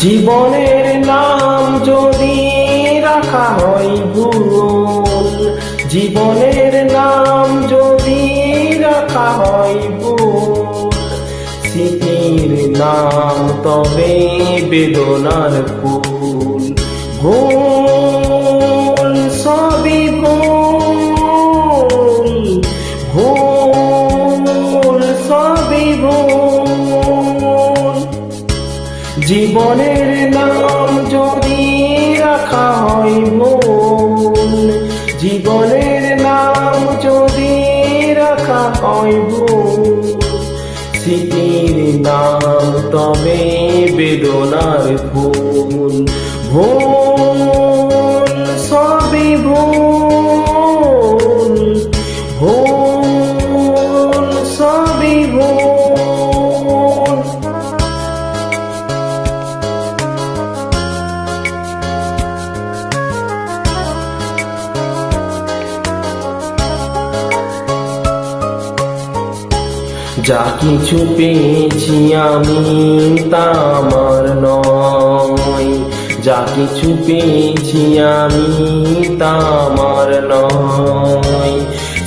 জীবনের নাম যদি রাখা হয় ভুল, জীবনের নাম যদি রাখা হয় ভুল, স্মৃতির নাম তবে বেদনার ফুল। ভুল সবই ভুল, ভুল সবই ভুল। জীবনের নাম যদি রাখা হয় ভুল, জীবনের নাম যদি রাখা হয় ভুল, স্মৃতির নাম তবে বেদনার ফুল। ভুল সবই ভুল, ভুল সবই ভুল। যা কিছু পেয়েছি আমি তা আমার নয়, যা কিছু পেয়েছি আমি তা আমার নয়।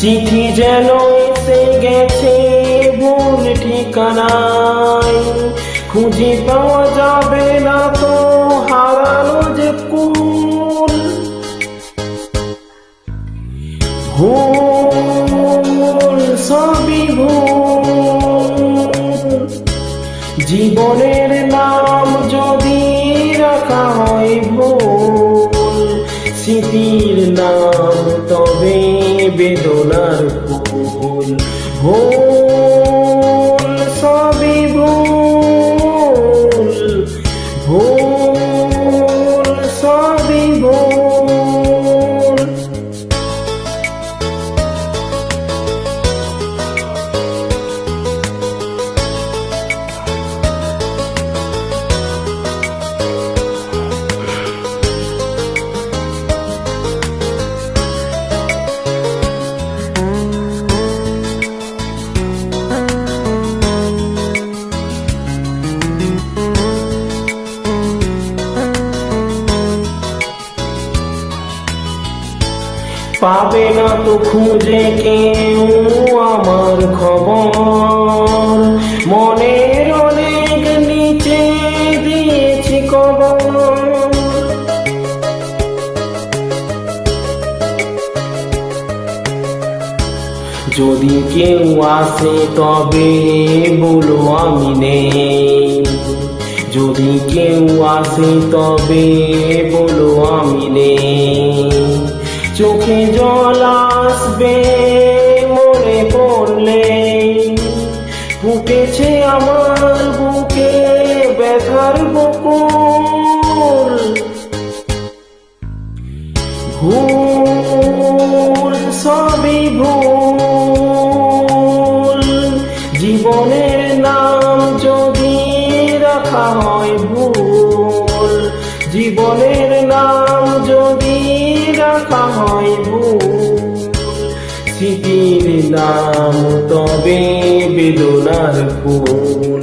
চিঠি যেন এসে গেছে ভুল ঠিকানায়, খুঁজে পাওয়া যাবে না তো হারানো যে কুল। ভুল সবই ভুল, জীবনের নাম যদি রাখা হয় ভুল, স্মৃতির নাম তবে বেদনার ফুল। ভুল সবই ভুল, ভুল সবই ভুল। পাবে না তো খুঁজে কেউ আমার খবর, মনের অনেক নিচে দিয়েছি কবর। যদি কেউ আসে তবে বলো আমি নেই, যদি কেউ আসে তবে বলো আমি নেই। চোখে জল আসবে মনে পড়লে, ফুটেছে আমার বুকে ব্যথার বকুল। ভুল সবই ভুল, জীবনের নাম যদি রাখা হয় ভুল, জীবনের নাম যদি রাখা হয় ভুল, স্মৃতির নাম তবে বেদনার ফুল।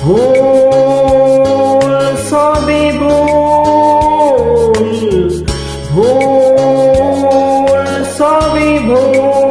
ভুল সবই ভুল, ভুল সবই ভুল।